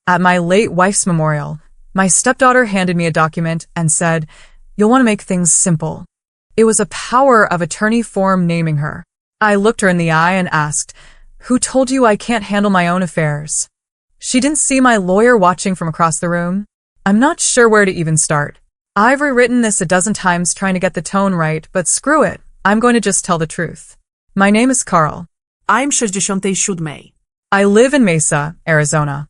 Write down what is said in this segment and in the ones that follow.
At my late wife's memorial, my stepdaughter handed me a document and said, "You'll want to make things simple." It was a power of attorney form naming her. I looked her in the eye and asked, "Who told you I can't handle my own affairs?" She didn't see my lawyer watching from across the room. I'm not sure where to even start. I've rewritten this a dozen times trying to get the tone right, but screw it. I'm going to just tell the truth. My name is Carl. I'm 67. I live in Mesa, Arizona.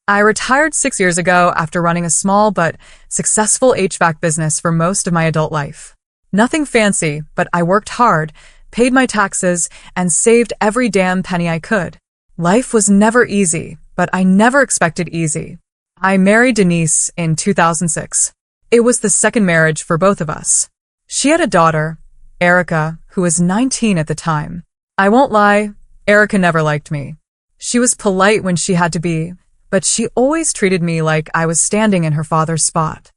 I retired 6 years ago after running a small but successful HVAC business for most of my adult life. Nothing fancy, but I worked hard, paid my taxes, and saved every damn penny I could. Life was never easy, but I never expected easy. I married Denise in 2006. It was the second marriage for both of us. She had a daughter, Erica, who was 19 at the time. I won't lie, Erica never liked me. She was polite when she had to be, but she always treated me like I was standing in her father's spot.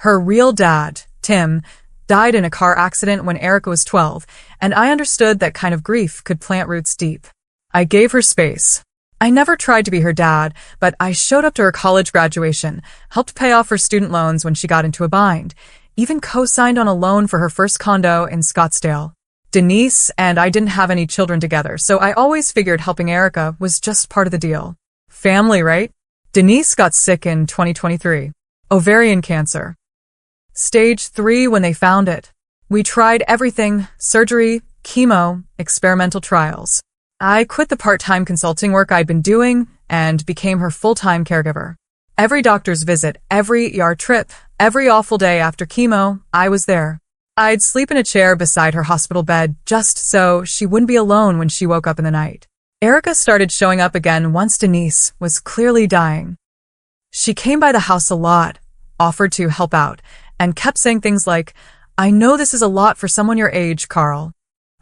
Her real dad, Tim, died in a car accident when Erica was 12, and I understood that kind of grief could plant roots deep. I gave her space. I never tried to be her dad, but I showed up to her college graduation, helped pay off her student loans when she got into a bind, even co-signed on a loan for her first condo in Scottsdale. Denise and I didn't have any children together, so I always figured helping Erica was just part of the deal. Family, right? Denise got sick in 2023. Ovarian cancer. Stage 3 when they found it. We tried everything, surgery, chemo, experimental trials. I quit the part-time consulting work I'd been doing and became her full-time caregiver. Every doctor's visit, every ER trip, every awful day after chemo, I was there. I'd sleep in a chair beside her hospital bed just so she wouldn't be alone when she woke up in the night. Erica started showing up again once Denise was clearly dying. She came by the house a lot, offered to help out, and kept saying things like, "I know this is a lot for someone your age, Carl."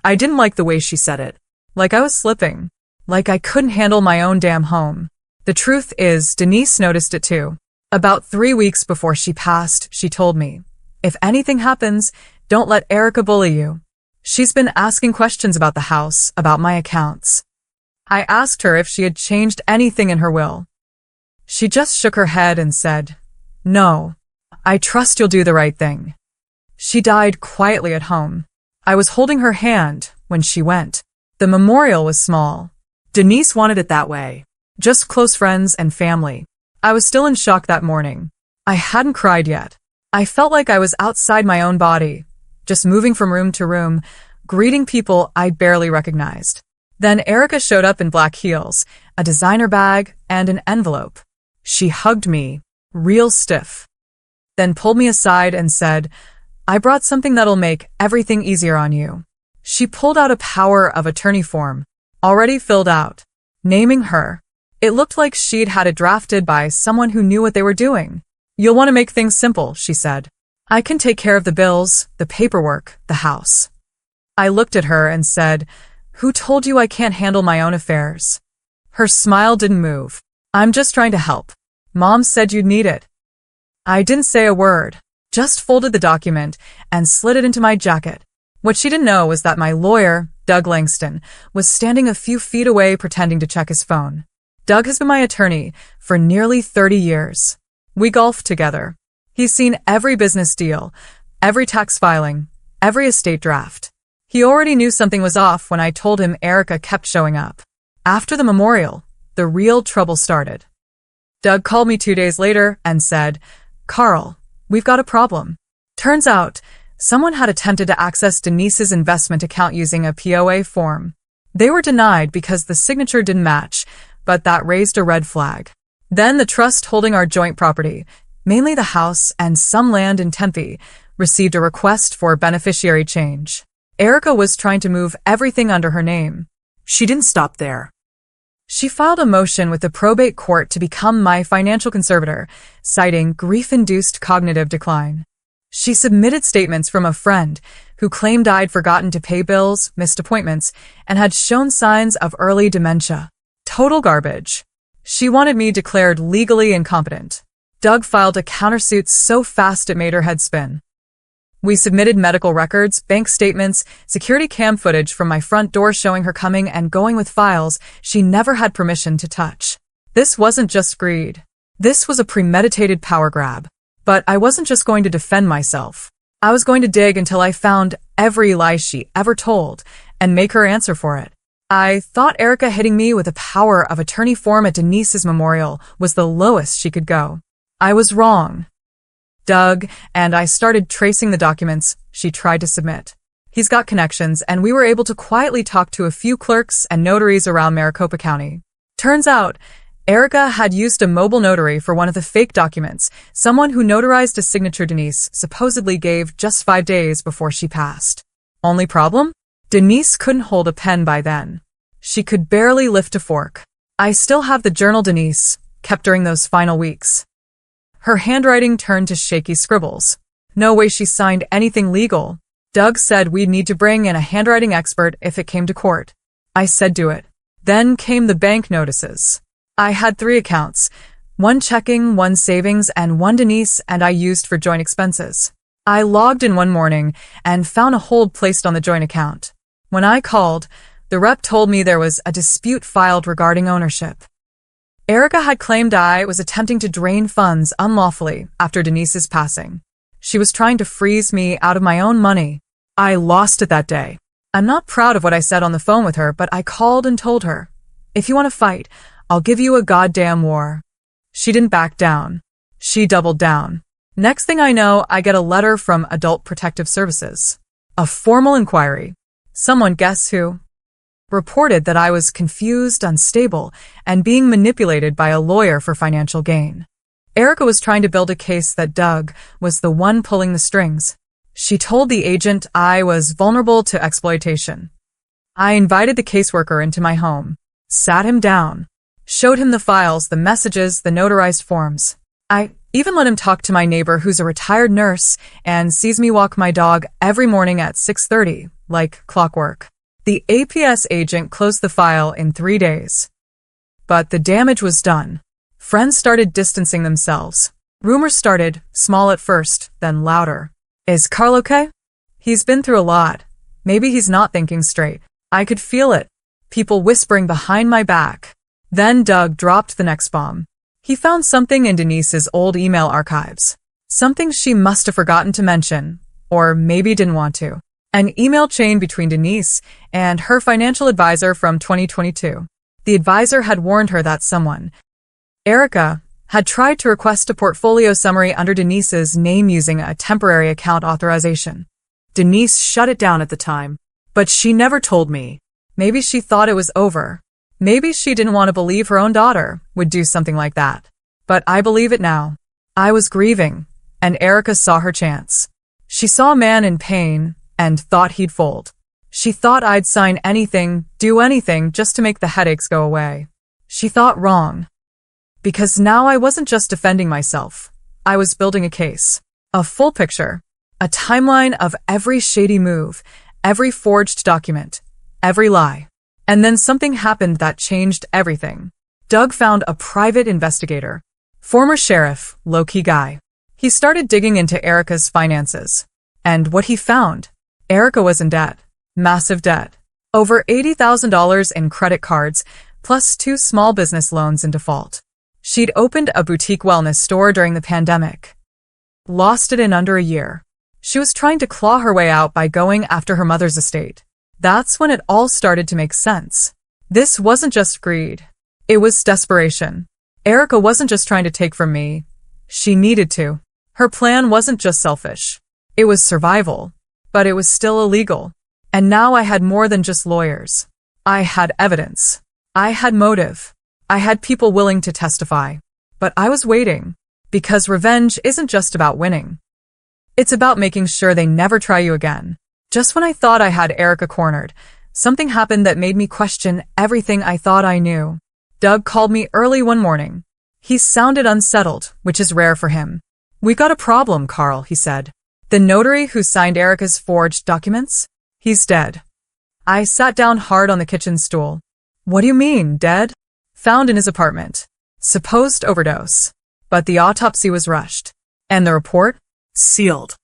I didn't like the way she said it. Like I was slipping. Like I couldn't handle my own damn home. The truth is, Denise noticed it too. About 3 weeks before she passed, she told me, "If anything happens, don't let Erica bully you." She's been asking questions about the house, about my accounts. I asked her if she had changed anything in her will. She just shook her head and said, "No, I trust you'll do the right thing." She died quietly at home. I was holding her hand when she went. The memorial was small. Denise wanted it that way. Just close friends and family. I was still in shock that morning. I hadn't cried yet. I felt like I was outside my own body, just moving from room to room, greeting people I barely recognized. Then Erica showed up in black heels, a designer bag, and an envelope. She hugged me, real stiff. Then pulled me aside and said, "I brought something that'll make everything easier on you." She pulled out a power of attorney form, already filled out, naming her. It looked like she'd had it drafted by someone who knew what they were doing. "You'll want to make things simple," she said. "I can take care of the bills, the paperwork, the house." I looked at her and said, "Who told you I can't handle my own affairs?" Her smile didn't move. "I'm just trying to help. Mom said you'd need it." I didn't say a word, just folded the document and slid it into my jacket. What she didn't know was that my lawyer, Doug Langston, was standing a few feet away pretending to check his phone. Doug has been my attorney for nearly 30 years. We golfed together. He's seen every business deal, every tax filing, every estate draft. He already knew something was off when I told him Erica kept showing up. After the memorial, the real trouble started. Doug called me 2 days later and said, "Carl, we've got a problem." Turns out, someone had attempted to access Denise's investment account using a POA form. They were denied because the signature didn't match, but that raised a red flag. Then the trust holding our joint property, mainly the house and some land in Tempe, received a request for beneficiary change. Erica was trying to move everything under her name. She didn't stop there. She filed a motion with the probate court to become my financial conservator, citing grief-induced cognitive decline. She submitted statements from a friend who claimed I'd forgotten to pay bills, missed appointments, and had shown signs of early dementia. Total garbage. She wanted me declared legally incompetent. Doug filed a countersuit so fast it made her head spin. We submitted medical records, bank statements, security cam footage from my front door showing her coming and going with files she never had permission to touch. This wasn't just greed. This was a premeditated power grab. But I wasn't just going to defend myself. I was going to dig until I found every lie she ever told and make her answer for it. I thought Erica hitting me with the power of attorney form at Denise's memorial was the lowest she could go. I was wrong. Doug and I started tracing the documents she tried to submit. He's got connections, and we were able to quietly talk to a few clerks and notaries around Maricopa County. Turns out, Erica had used a mobile notary for one of the fake documents, someone who notarized a signature Denise supposedly gave just 5 days before she passed. Only problem? Denise couldn't hold a pen by then. She could barely lift a fork. I still have the journal Denise kept during those final weeks. Her handwriting turned to shaky scribbles. No way she signed anything legal. Doug said we'd need to bring in a handwriting expert if it came to court. I said do it. Then came the bank notices. I had 3 accounts, 1 checking, 1 savings, and 1 Denise and I used for joint expenses. I logged in one morning and found a hold placed on the joint account. When I called, the rep told me there was a dispute filed regarding ownership. Erica had claimed I was attempting to drain funds unlawfully after Denise's passing. She was trying to freeze me out of my own money. I lost it that day. I'm not proud of what I said on the phone with her, but I called and told her, if you want to fight, I'll give you a goddamn war. She didn't back down. She doubled down. Next thing I know, I get a letter from Adult Protective Services. A formal inquiry. Someone, guess who? Reported that I was confused, unstable, and being manipulated by a lawyer for financial gain. Erica was trying to build a case that Doug was the one pulling the strings. She told the agent I was vulnerable to exploitation. I invited the caseworker into my home, sat him down, showed him the files, the messages, the notarized forms. I even let him talk to my neighbor who's a retired nurse and sees me walk my dog every morning at 6:30, like clockwork. The APS agent closed the file in 3 days. But the damage was done. Friends started distancing themselves. Rumors started, small at first, then louder. Is Carl okay? He's been through a lot. Maybe he's not thinking straight. I could feel it. People whispering behind my back. Then Doug dropped the next bomb. He found something in Denise's old email archives. Something she must have forgotten to mention, or maybe didn't want to. An email chain between Denise and her financial advisor from 2022. The advisor had warned her that someone, Erica, had tried to request a portfolio summary under Denise's name using a temporary account authorization. Denise shut it down at the time, but she never told me. Maybe she thought it was over. Maybe she didn't want to believe her own daughter would do something like that. But I believe it now. I was grieving, and Erica saw her chance. She saw a man in pain and thought he'd fold. She thought I'd sign anything, do anything just to make the headaches go away. She thought wrong. Because now I wasn't just defending myself. I was building a case. A full picture. A timeline of every shady move, every forged document, every lie. And then something happened that changed everything. Doug found a private investigator. Former sheriff, low-key guy. He started digging into Erica's finances. And what he found? Erica was in debt. Massive debt. Over $80,000 in credit cards, plus 2 small business loans in default. She'd opened a boutique wellness store during the pandemic. Lost it in under a year. She was trying to claw her way out by going after her mother's estate. That's when it all started to make sense. This wasn't just greed. It was desperation. Erica wasn't just trying to take from me. She needed to. Her plan wasn't just selfish. It was survival. But it was still illegal. And now I had more than just lawyers. I had evidence. I had motive. I had people willing to testify. But I was waiting. Because revenge isn't just about winning. It's about making sure they never try you again. Just when I thought I had Erica cornered, something happened that made me question everything I thought I knew. Doug called me early one morning. He sounded unsettled, which is rare for him. "We got a problem, Carl," he said. "The notary who signed Erica's forged documents? He's dead." I sat down hard on the kitchen stool. "What do you mean, dead?" "Found in his apartment. Supposed overdose. But the autopsy was rushed. And the report? Sealed."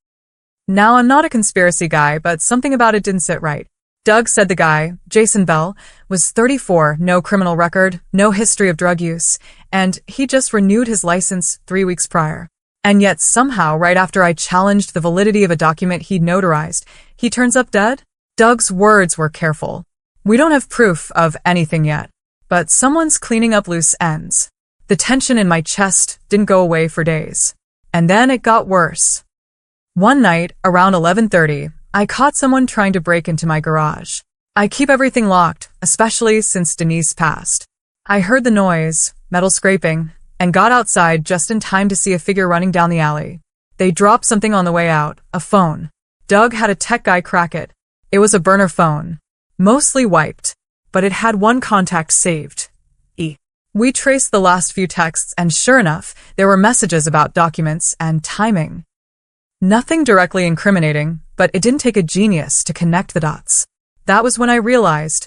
Now, I'm not a conspiracy guy, but something about it didn't sit right. Doug said the guy, Jason Bell, was 34, no criminal record, no history of drug use, and he just renewed his license 3 weeks prior. And yet somehow, right after I challenged the validity of a document he'd notarized, he turns up dead? Doug's words were careful. We don't have proof of anything yet, but someone's cleaning up loose ends. The tension in my chest didn't go away for days. And then it got worse. One night, around 11:30, I caught someone trying to break into my garage. I keep everything locked, especially since Denise passed. I heard the noise, metal scraping, and got outside just in time to see a figure running down the alley. They dropped something on the way out, a phone. Doug had a tech guy crack it. It was a burner phone. Mostly wiped, but it had one contact saved. We traced the last few texts, and sure enough, there were messages about documents and timing. Nothing directly incriminating, but it didn't take a genius to connect the dots. That was when I realized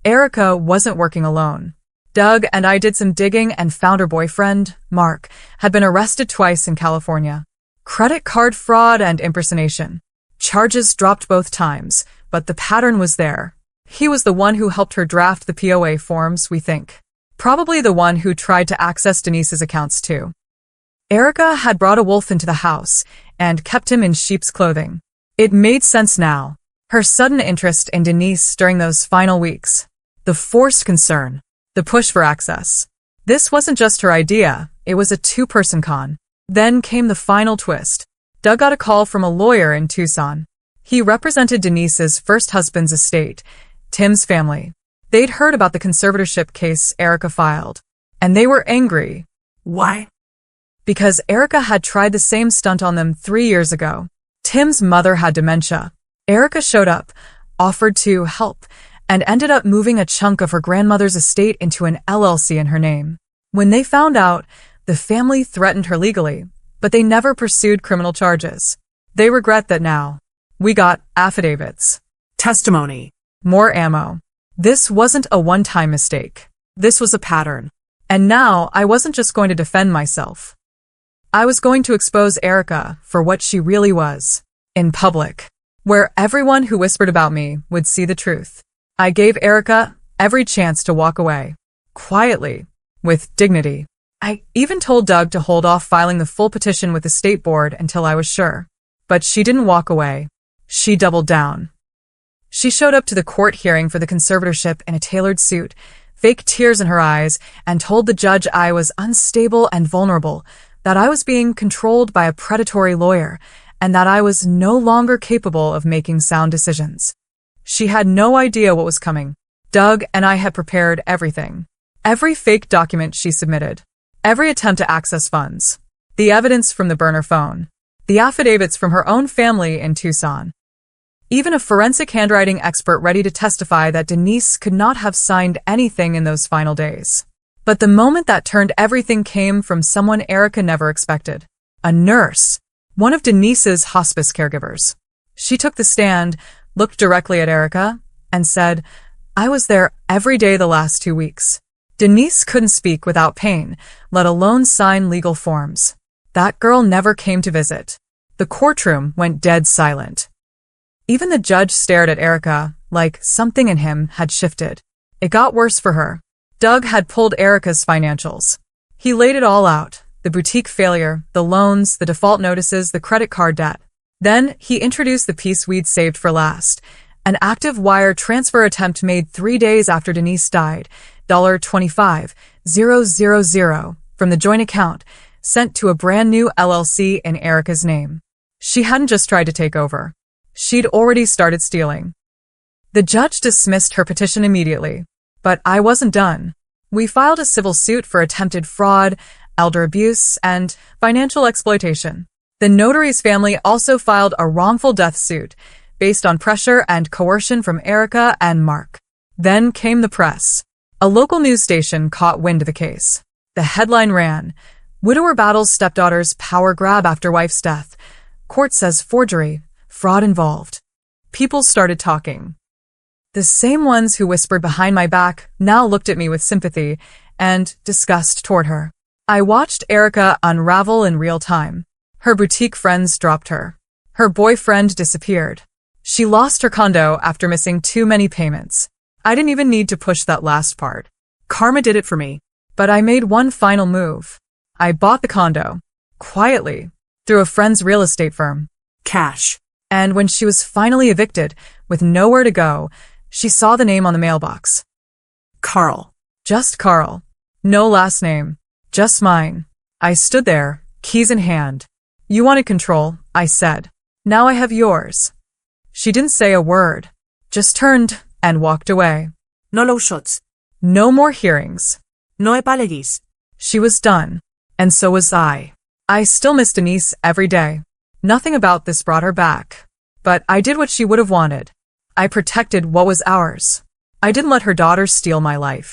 Erica wasn't working alone. Doug and I did some digging and found her boyfriend, Mark, had been arrested twice in California. Credit card fraud and impersonation. Charges dropped both times, but the pattern was there. He was the one who helped her draft the POA forms, we think. Probably the one who tried to access Denise's accounts too. Erica had brought a wolf into the house and kept him in sheep's clothing. It made sense now. Her sudden interest in Denise during those final weeks. The forced concern. The push for access. This wasn't just her idea, it was a two-person con. Then came the final twist. Doug got a call from a lawyer in Tucson. He represented Denise's first husband's estate, Tim's family. They'd heard about the conservatorship case Erica filed, and they were angry. Why? Because Erica had tried the same stunt on them 3 years ago. Tim's mother had dementia. Erica showed up, offered to help, and ended up moving a chunk of her grandmother's estate into an LLC in her name. When they found out, the family threatened her legally, but they never pursued criminal charges. They regret that now. We got affidavits. Testimony. More ammo. This wasn't a one-time mistake. This was a pattern. And now I wasn't just going to defend myself. I was going to expose Erica for what she really was. In public. Where everyone who whispered about me would see the truth. I gave Erica every chance to walk away. Quietly. With dignity. I even told Doug to hold off filing the full petition with the state board until I was sure. But she didn't walk away. She doubled down. She showed up to the court hearing for the conservatorship in a tailored suit, fake tears in her eyes, and told the judge I was unstable and vulnerable, that I was being controlled by a predatory lawyer, and that I was no longer capable of making sound decisions. She had no idea what was coming. Doug and I had prepared everything. Every fake document she submitted. Every attempt to access funds. The evidence from the burner phone. The affidavits from her own family in Tucson. Even a forensic handwriting expert ready to testify that Denise could not have signed anything in those final days. But the moment that turned everything came from someone Erica never expected. A nurse. One of Denise's hospice caregivers. She took the stand, looked directly at Erica, and said, "I was there every day the last 2 weeks. Denise couldn't speak without pain, let alone sign legal forms. That girl never came to visit." The courtroom went dead silent. Even the judge stared at Erica, like something in him had shifted. It got worse for her. Doug had pulled Erica's financials. He laid it all out, the boutique failure, the loans, the default notices, the credit card debt. Then he introduced the piece we'd saved for last, an active wire transfer attempt made 3 days after Denise died, $25,000 from the joint account, sent to a brand new LLC in Erica's name. She hadn't just tried to take over. She'd already started stealing. The judge dismissed her petition immediately, but I wasn't done. We filed a civil suit for attempted fraud, elder abuse, and financial exploitation. The notary's family also filed a wrongful death suit based on pressure and coercion from Erica and Mark. Then came the press. A local news station caught wind of the case. The headline ran, "Widower battles stepdaughter's power grab after wife's death. Court says forgery. Fraud involved." People started talking. The same ones who whispered behind my back now looked at me with sympathy and disgust toward her. I watched Erica unravel in real time. Her boutique friends dropped her. Her boyfriend disappeared. She lost her condo after missing too many payments. I didn't even need to push that last part. Karma did it for me. But I made one final move. I bought the condo, quietly, through a friend's real estate firm. Cash. And when she was finally evicted, with nowhere to go, she saw the name on the mailbox. Carl. Just Carl. No last name. Just mine. I stood there, keys in hand. You wanted control, I said. Now I have yours. She didn't say a word, just turned and walked away. No low shots. No more hearings. No apologies. She was done, and so was I. I still miss Denise every day. Nothing about this brought her back. But I did what she would have wanted. I protected what was ours. I didn't let her daughter steal my life.